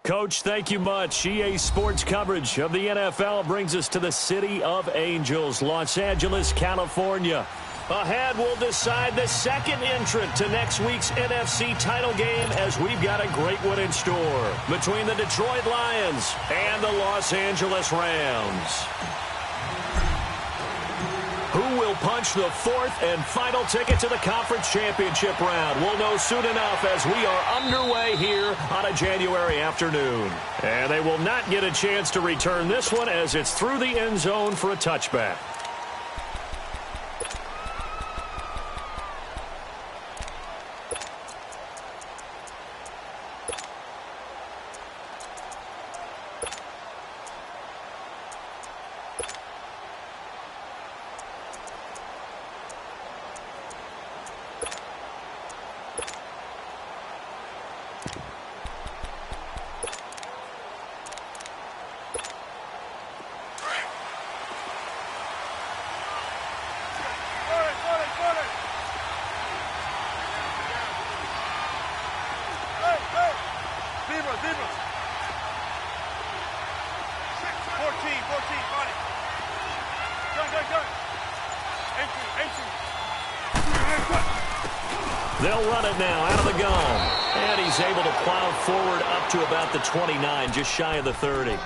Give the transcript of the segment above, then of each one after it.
Coach, thank you much. EA Sports coverage of the NFL brings us to the City of Angels, Los Angeles, California. Ahead, we'll decide the second entrant to next week's NFC title game as we've got a great one in store between the Detroit Lions and the Los Angeles Rams. Who will punch the fourth and final ticket to the conference championship round? We'll know soon enough as we are underway here on a January afternoon. And they will not get a chance to return this one as it's through the end zone for a touchback. They'll run it now out of the gun. And he's able to plow forward up to about the 29, just shy of the 30.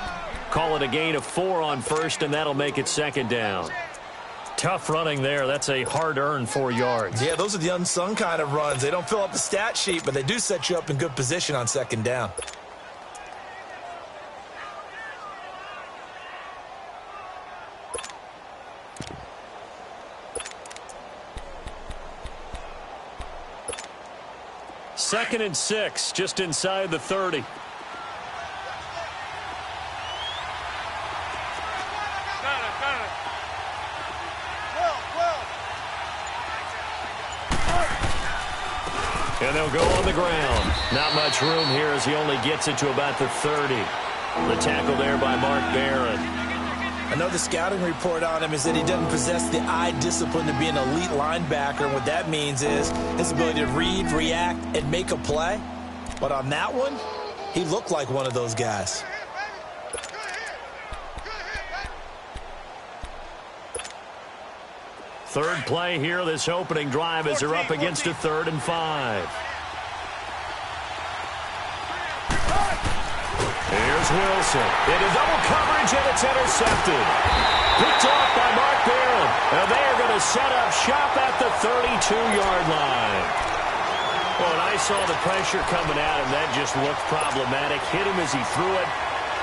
Call it a gain of 4 on first, and that'll make it second down. Tough running there. That's a hard-earned 4 yards. Yeah, those are the unsung kind of runs. They don't fill up the stat sheet, but they do set you up in good position on second down. Second and 6, just inside the 30. And they'll go on the ground. Not much room here as he only gets it to about the 30. The tackle there by Mark Barron. Another scouting report on him is that he doesn't possess the eye discipline to be an elite linebacker. And what that means is his ability to read, react, and make a play. But on that one, he looked like one of those guys. Third play here, this opening drive as they're up against a 3rd and 5. Here's Wilson. Into double coverage, and it's intercepted. Picked off by Mark Barron. And they are going to set up shop at the 32-yard line. Well, and I saw the pressure coming at him. That just looked problematic. Hit him as he threw it.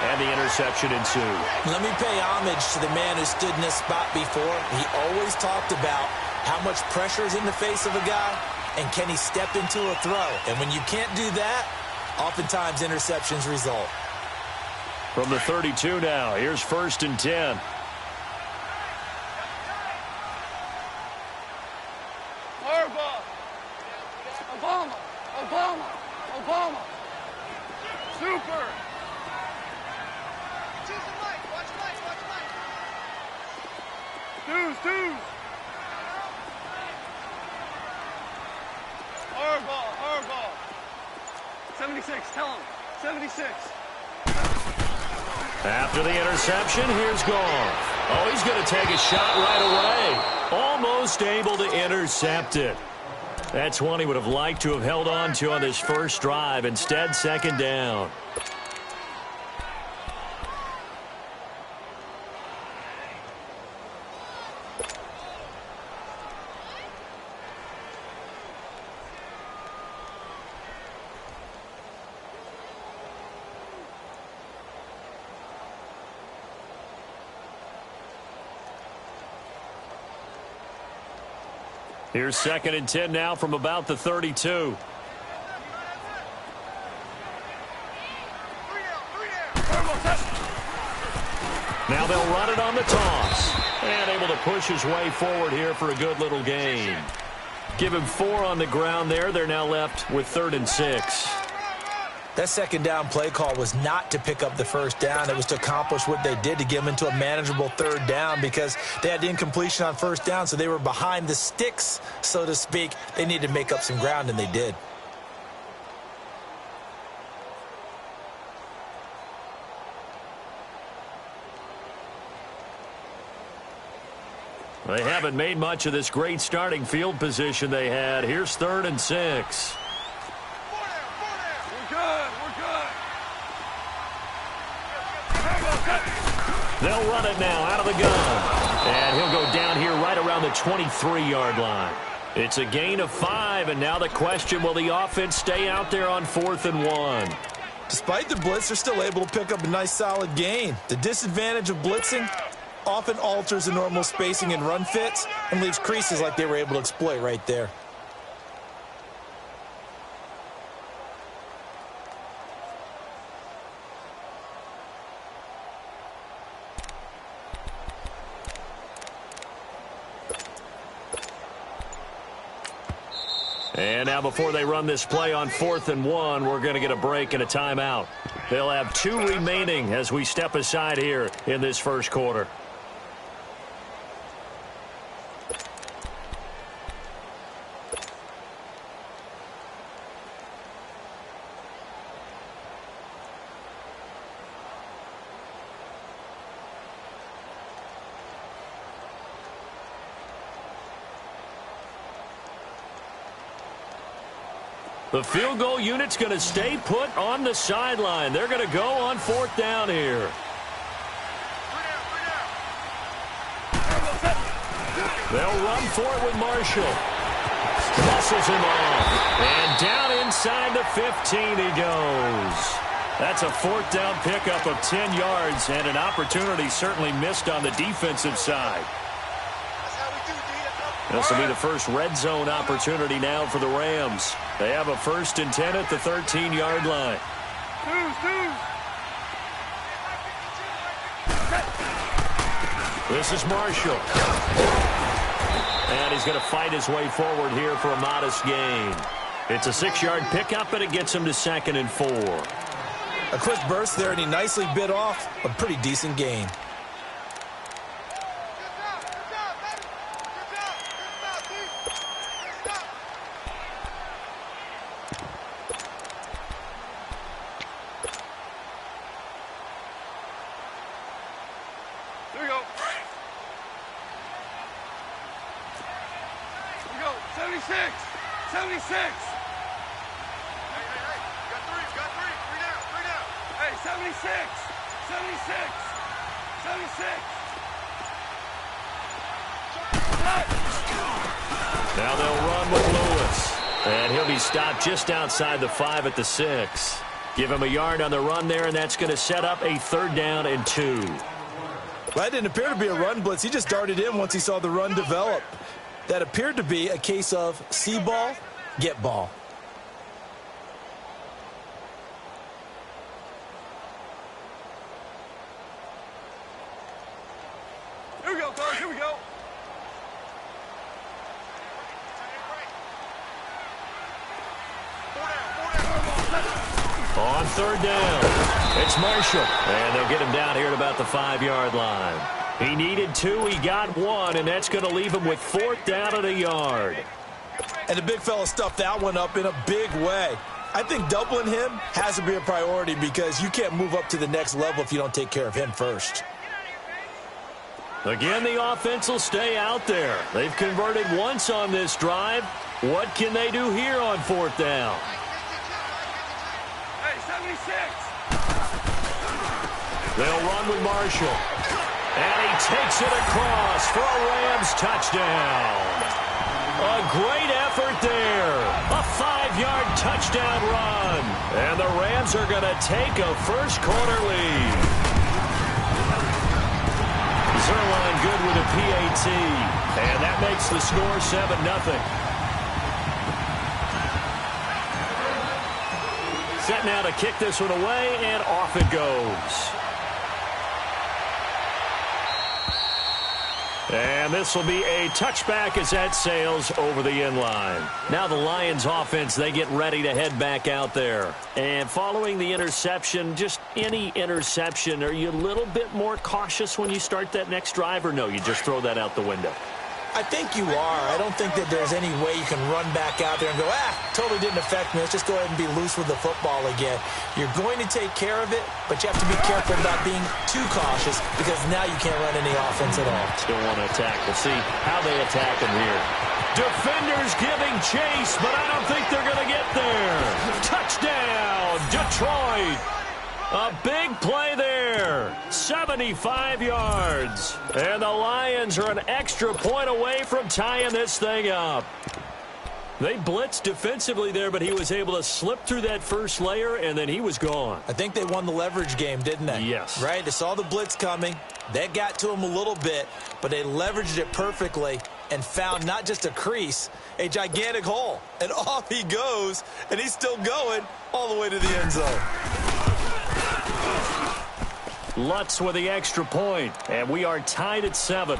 And the interception ensued. Let me pay homage to the man who stood in this spot before. He always talked about how much pressure is in the face of a guy and can he step into a throw. And when you can't do that, oftentimes interceptions result. From the 32 now, here's 1st and 10. Obama. Super. Deuce. Hardball. 76, tell him. 76. After the interception, here's Goff. Oh, he's going to take a shot right away. Almost able to intercept it. That's one he would have liked to have held on to on this first drive. Instead, second down. Here's 2nd and 10 now from about the 32. Now they'll run it on the toss. And able to push his way forward here for a good little gain. Give him 4 on the ground there. They're now left with 3rd and 6. That second down play call was not to pick up the first down. It was to accomplish what they did to get them into a manageable 3rd down because they had incompletion on first down, so they were behind the sticks, so to speak. They needed to make up some ground, and they did. They haven't made much of this great starting field position they had. Here's 3rd and 6. They'll run it now out of the gun. And he'll go down here right around the 23-yard line. It's a gain of 5, and now the question, will the offense stay out there on 4th and 1? Despite the blitz, they're still able to pick up a nice solid gain. The disadvantage of blitzing often alters the normal spacing and run fits and leaves creases like they were able to exploit right there. And now before they run this play on 4th and 1, we're going to get a break and a timeout. They'll have 2 remaining as we step aside here in this first quarter. The field goal unit's going to stay put on the sideline. They're going to go on 4th down here. They'll run for it with Marshall. Muscles him off. And down inside the 15 he goes. That's a 4th down pickup of 10 yards and an opportunity certainly missed on the defensive side. This will be the first red zone opportunity now for the Rams. They have a 1st and 10 at the 13-yard line. This is Marshall. And he's going to fight his way forward here for a modest gain. It's a 6-yard pickup, and it gets him to 2nd and 4. A quick burst there, and he nicely bit off a pretty decent gain. Here we go. 76! 76! Hey, you got three. Three down. Hey, 76! 76! 76! Now they'll run with Lewis. And he'll be stopped just outside the 5 at the 6. Give him a yard on the run there, and that's going to set up a 3rd down and 2. That didn't appear to be a run blitz. He just darted in once he saw the run develop. That appeared to be a case of see ball, get ball. Here we go, guys. Here we go. On 3rd down, it's Marshall. And they'll get him down here at about the 5-yard line. He needed 2, he got 1, and that's going to leave him with 4th down and a yard. And the big fella stuffed that one up in a big way. I think doubling him has to be a priority because you can't move up to the next level if you don't take care of him first. Again, the offense will stay out there. They've converted once on this drive. What can they do here on 4th down? Hey, 76! They'll run with Marshall. And he takes it across for a Rams touchdown. A great effort there. A 5-yard touchdown run. And the Rams are going to take a first-quarter lead. Zerline good with a PAT. And that makes the score 7-0. Set now to kick this one away, and off it goes. And this will be a touchback as that sails over the end line. Now the Lions offense, they get ready to head back out there. And following the interception, just any interception, are you a little bit more cautious when you start that next drive, or no, you just throw that out the window? I think you are. I don't think that there's any way you can run back out there and go, totally didn't affect me. Let's just go ahead and be loose with the football again. You're going to take care of it, but you have to be careful about being too cautious because now you can't run any offense at all. Still want to attack. We'll see how they attack him here. Defenders giving chase, but I don't think they're going to get there. Touchdown, Detroit. A big play there. 75 yards. And the Lions are an extra point away from tying this thing up. They blitzed defensively there, but he was able to slip through that first layer, and then he was gone. I think they won the leverage game, didn't they? Yes. Right? They saw the blitz coming. That got to him a little bit, but they leveraged it perfectly and found not just a crease, a gigantic hole. And off he goes, and he's still going all the way to the end zone. Lutz with the extra point, and we are tied at 7.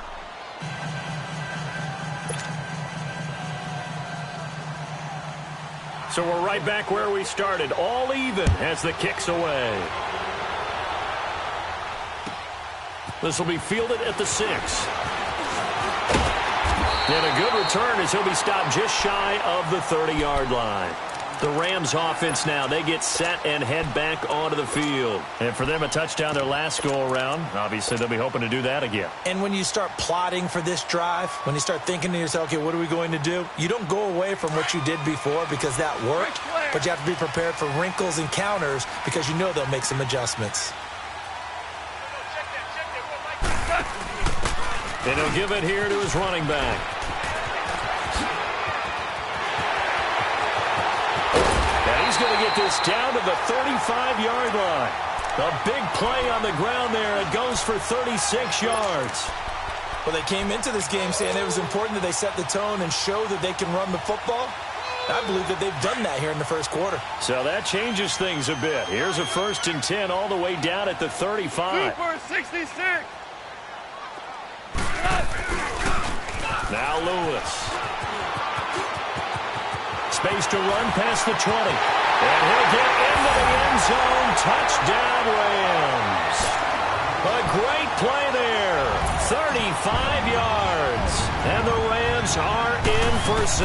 So we're right back where we started, all even as the kick's away. This will be fielded at the 6. And a good return as he'll be stopped just shy of the 30-yard line. The Rams offense now, they get set and head back onto the field. And for them, a touchdown their last go-around. Obviously, they'll be hoping to do that again. And when you start plotting for this drive, when you start thinking to yourself, okay, what are we going to do? You don't go away from what you did before because that worked. but you have to be prepared for wrinkles and counters because you know they'll make some adjustments. And he'll give it here to his running back. And he's going to get this down to the 35-yard line. A big play on the ground there. It goes for 36 yards. Well, they came into this game saying it was important that they set the tone and show that they can run the football. I believe that they've done that here in the first quarter. So that changes things a bit. Here's a 1st and 10 all the way down at the 35. Super 66. Now Lewis. Space to run past the 20. And he'll get into the end zone. Touchdown, Rams. A great play there. 35 yards. And the Rams are in for 6.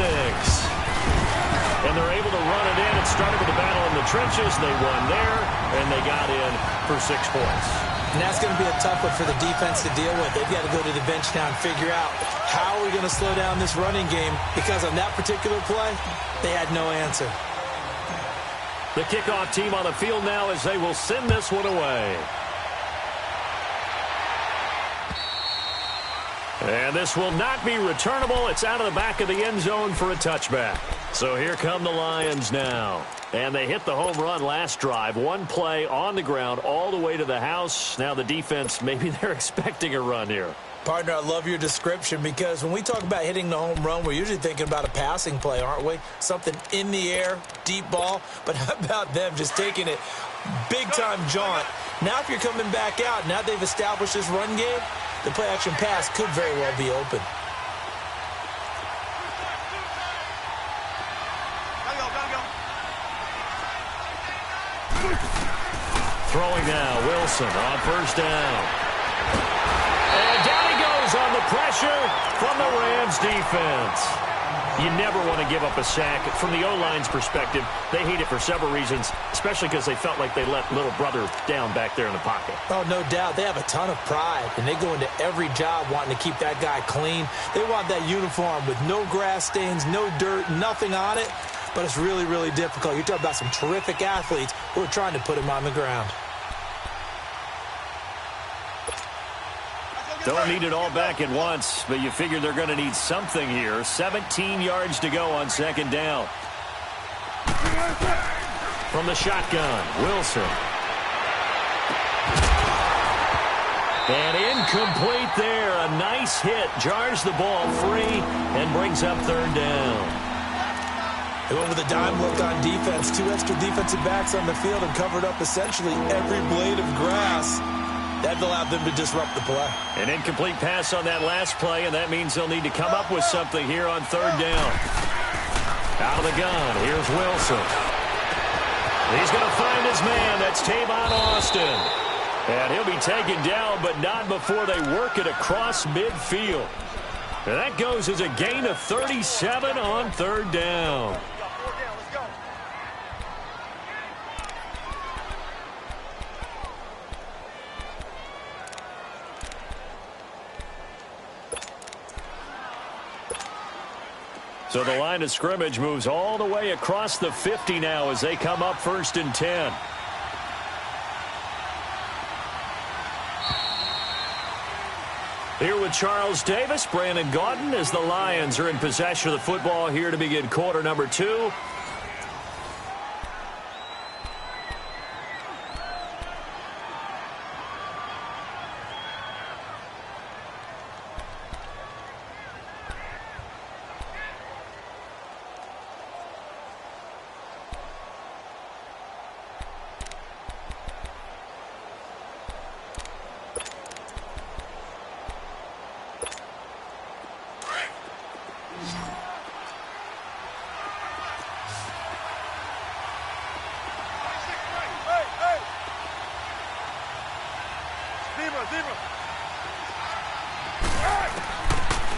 And they're able to run it in. It started with a battle in the trenches. They won there, and they got in for 6 points. And that's going to be a tough one for the defense to deal with. They've got to go to the bench now and figure out how are we going to slow down this running game, because on that particular play, they had no answer. The kickoff team on the field now as they will send this one away. And this will not be returnable. It's out of the back of the end zone for a touchback. So here come the Lions now. And they hit the home run last drive. One play on the ground all the way to the house. Now the defense, maybe they're expecting a run here. Partner, I love your description, because when we talk about hitting the home run, we're usually thinking about a passing play, aren't we? Something in the air, deep ball. But how about them just taking it big-time jaunt? Now if you're coming back out, now they've established this run game, the play-action pass could very well be open. Throwing now, Wilson on 1st down. And down he goes on the pressure from the Rams defense. You never want to give up a sack. From the O-line's perspective, they hate it for several reasons, especially because they felt like they let little brother down back there in the pocket. Oh, no doubt. They have a ton of pride, and they go into every job wanting to keep that guy clean. They want that uniform with no grass stains, no dirt, nothing on it. But it's really, really difficult. You're talking about some terrific athletes who are trying to put him on the ground. Don't need it all back at once, but you figure they're going to need something here. 17 yards to go on 2nd down. From the shotgun, Wilson. And incomplete there. A nice hit. Jars the ball free and brings up 3rd down. They went with a dime look on defense. 2 extra defensive backs on the field and covered up essentially every blade of grass. That allowed them to disrupt the play. An incomplete pass on that last play, and that means they'll need to come up with something here on 3rd down. Out of the gun, here's Wilson. He's going to find his man. That's Tavon Austin. And he'll be taken down, but not before they work it across midfield. And that goes as a gain of 37 on 3rd down. So the line of scrimmage moves all the way across the 50 now as they come up 1st and 10. Here with Charles Davis, Brandon Gaudin, as the Lions are in possession of the football here to begin quarter number 2.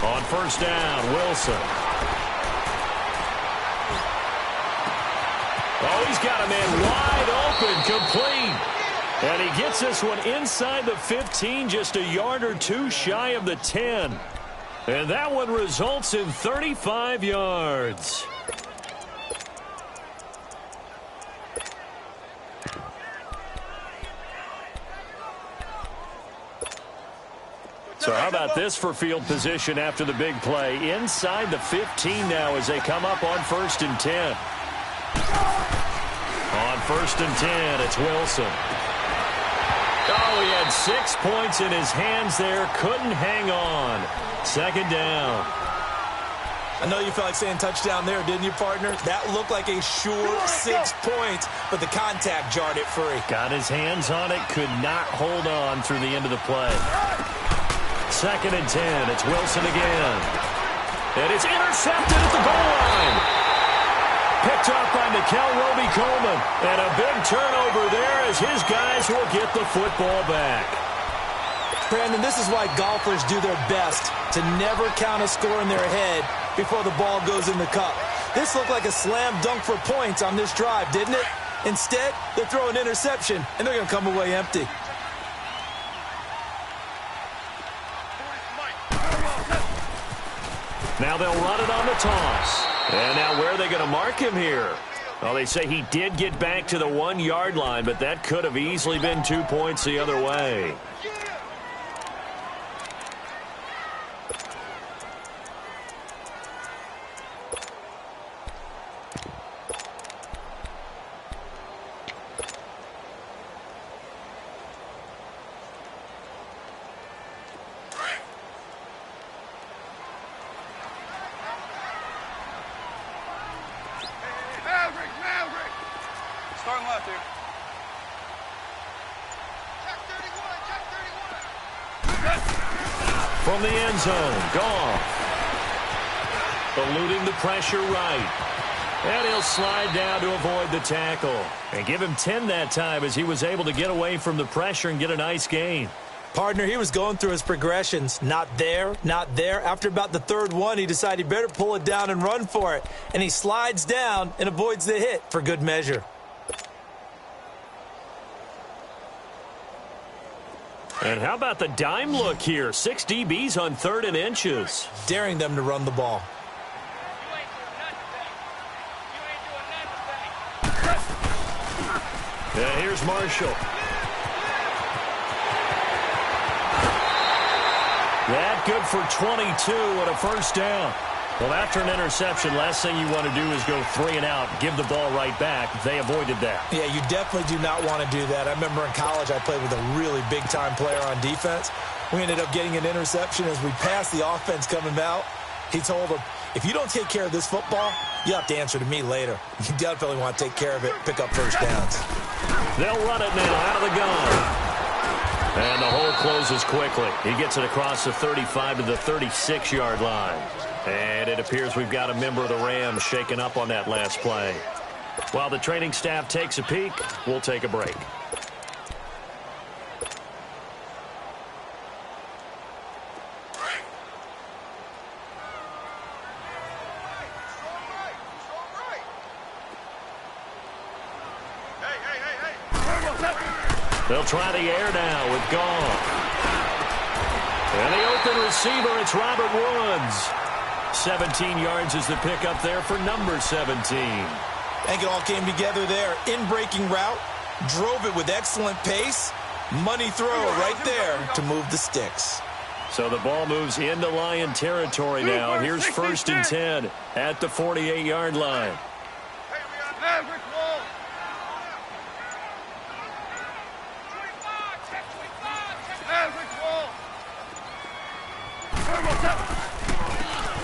On 1st down, Wilson. Oh, he's got a man wide open, complete. And he gets this one inside the 15, just a yard or 2 shy of the 10. And that one results in 35 yards. So how about this for field position after the big play? Inside the 15 now as they come up on 1st and 10. On 1st and 10, it's Wilson. Oh, he had 6 points in his hands there. Couldn't hang on. 2nd down. I know you felt like saying touchdown there, didn't you, partner? That looked like a sure 6 points, but the contact jarred it free. Got his hands on it, could not hold on through the end of the play. 2nd and 10, it's Wilson again. And it's intercepted at the goal line. Picked up by Nickel Roby-Coleman. And a big turnover there as his guys will get the football back. Brandon, this is why golfers do their best to never count a score in their head before the ball goes in the cup. This looked like a slam dunk for points on this drive, didn't it? Instead, they throw an interception, and they're going to come away empty. Now they'll run it on the toss. And now where are they going to mark him here? Well, they say he did get back to the 1-yard line, but that could have easily been 2 points the other way. Starting left here. From the end zone, Goff. Eluding the pressure right. And he'll slide down to avoid the tackle. And give him 10 that time as he was able to get away from the pressure and get a nice gain. Partner, he was going through his progressions. Not there, not there. After about the 3rd one, he decided he better pull it down and run for it. And he slides down and avoids the hit for good measure. And how about the dime look here? 6 DBs on 3rd and inches. Daring them to run the ball. And here's Marshall. That good for 22 and a 1st down. Well, after an interception, last thing you want to do is go 3 and out, give the ball right back. They avoided that. Yeah, you definitely do not want to do that. I remember in college I played with a really big-time player on defense. We ended up getting an interception as we passed the offense coming out. He told him, if you don't take care of this football, you'll have to answer to me later. You definitely want to take care of it, pick up 1st downs. They'll run it now out of the gun. And the hole closes quickly. He gets it across the 35 to the 36-yard line. And it appears we've got a member of the Rams shaken up on that last play. While the training staff takes a peek, we'll take a break. They'll try the air now with Goff. And the open receiver, it's Robert Woods. 17 yards is the pickup there for number 17. I think it all came together there. In-breaking route, drove it with excellent pace. Money throw right there to move the sticks. So the ball moves into Lion territory now. Here's 1st and 10 at the 48-yard line.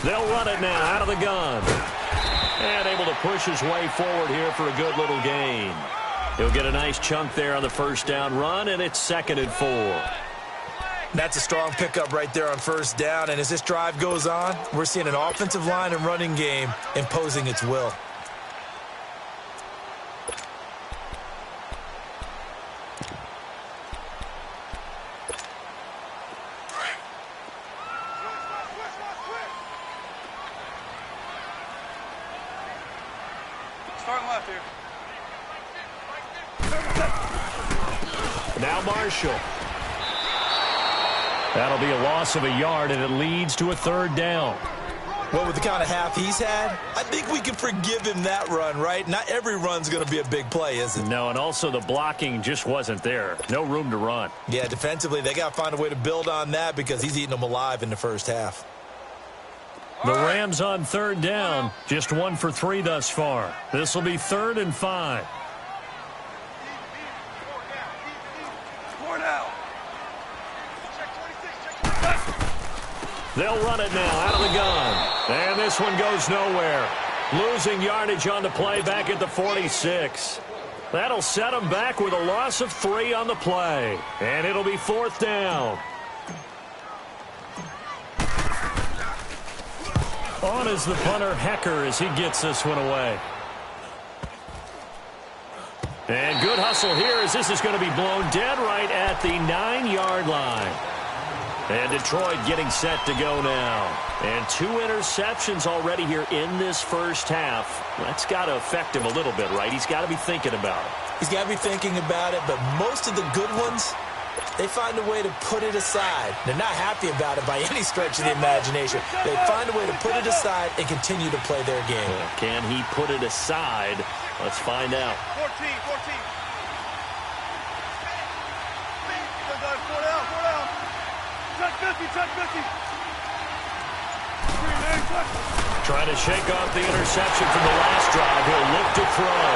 They'll run it now out of the gun. And able to push his way forward here for a good little gain. He'll get a nice chunk there on the 1st down run, and it's 2nd and 4. That's a strong pickup right there on 1st down. And as this drive goes on, we're seeing an offensive line and running game imposing its will. Starting left here. Now Marshall. That'll be a loss of a yard, and it leads to a 3rd down. Well, with the kind of half he's had, I think we can forgive him that run, right? Not every run's going to be a big play, is it? No, and also the blocking just wasn't there. No room to run. Yeah, defensively, they got to find a way to build on that because he's eating them alive in the first half. The Rams on third down, just 1 for 3 thus far. This will be 3rd and 5. They'll run it now out of the gun. And this one goes nowhere. Losing yardage on the play back at the 46. That'll set them back with a loss of 3 on the play. And it'll be 4th down. On is the punter, Hecker, as he gets this one away. And good hustle here as this is going to be blown dead right at the 9-yard line. And Detroit getting set to go now. And 2 interceptions already here in this first half. That's got to affect him a little bit, right? He's got to be thinking about it. He's got to be thinking about it, but most of the good ones, they find a way to put it aside. They're not happy about it by any stretch of the imagination. They find a way to put it aside and continue to play their game. Well, can he put it aside? Let's find out. 14. Four down. Touch 50. Trying to shake off the interception from the last drive. He'll look to throw.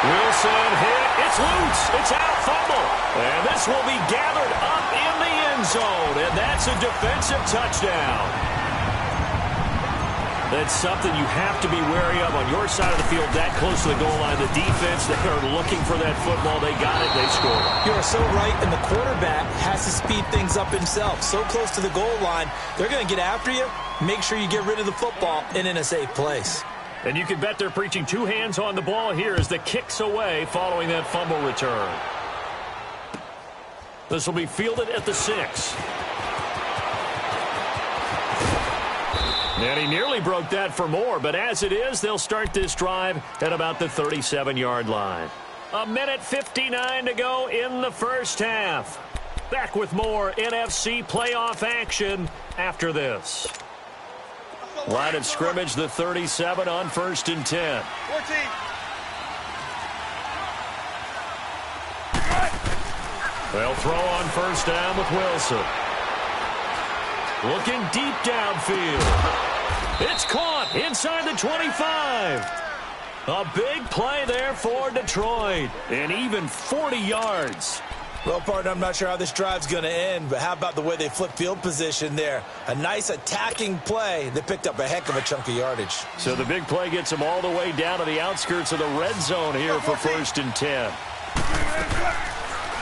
Wilson hit. It's loose. It's out. Fumble. And this will be gathered up in the end zone. And that's a defensive touchdown. That's something you have to be wary of on your side of the field that close to the goal line. The defense, they are looking for that football. They got it. They scored. You are so right, and the quarterback has to speed things up himself. So close to the goal line, they're going to get after you. Make sure you get rid of the football and in a safe place. And you can bet they're preaching 2 hands on the ball here as the kick's away following that fumble return. This will be fielded at the 6. And he nearly broke that for more, but as it is, they'll start this drive at about the 37-yard line. 1:59 to go in the first half. Back with more NFC playoff action after this. Line of scrimmage, the 37 on 1st and 10. 14. They'll throw on 1st down with Wilson. Looking deep downfield. It's caught inside the 25. A big play there for Detroit. And even 40 yards. Well, partner, I'm not sure how this drive's going to end, but how about the way they flip field position there? A nice attacking play. They picked up a heck of a chunk of yardage. So the big play gets them all the way down to the outskirts of the red zone here for 1st and 10.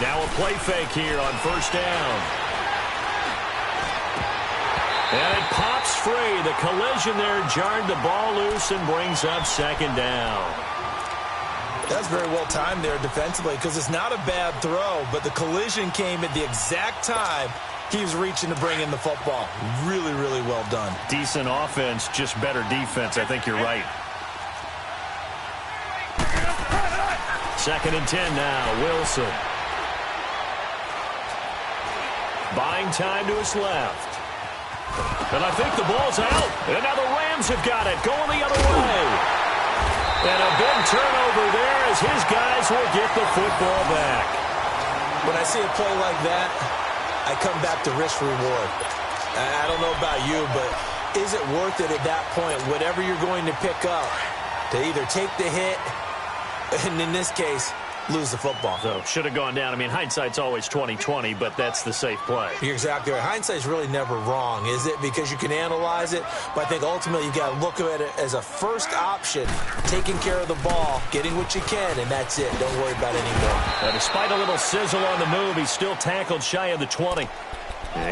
Now a play fake here on 1st down. And it pops free. The collision there jarred the ball loose and brings up 2nd down. That's very well timed there defensively because it's not a bad throw, but the collision came at the exact time he was reaching to bring in the football. Really, really well done. Decent offense, just better defense. I think you're right. 2nd and 10 now. Wilson. Buying time to his left. And I think the ball's out. And now the Rams have got it. Going the other way. And a big turnover there as his guys will get the football back. When I see a play like that, I come back to risk reward. I don't know about you, but is it worth it at that point, whatever you're going to pick up, to either take the hit, and in this case, lose the football? So should have gone down. I mean, hindsight's always 20/20, but that's the safe play. You're exactly right. Hindsight's really never wrong, is it? Because you can analyze it, but I think ultimately you got to look at it as a first option, taking care of the ball, getting what you can, and that's it. Don't worry about it anymore. Now, despite a little sizzle on the move, he's still tackled shy of the 20.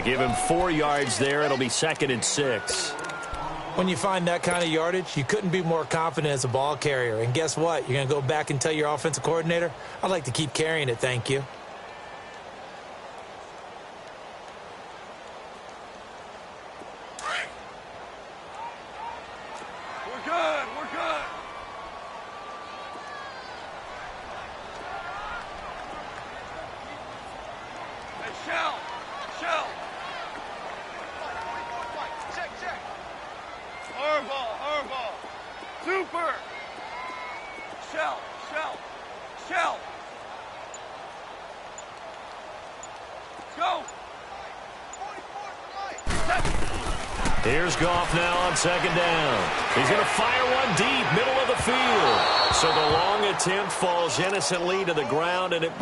Give him 4 yards there. It'll be 2nd and 6. When you find that kind of yardage, you couldn't be more confident as a ball carrier. And guess what? You're going to go back and tell your offensive coordinator, I'd like to keep carrying it, thank you. We're good. Hey, Shell. Here's Goff now on second down. He's going to fire one deep, middle of the field. So the long attempt falls innocently to the ground, and it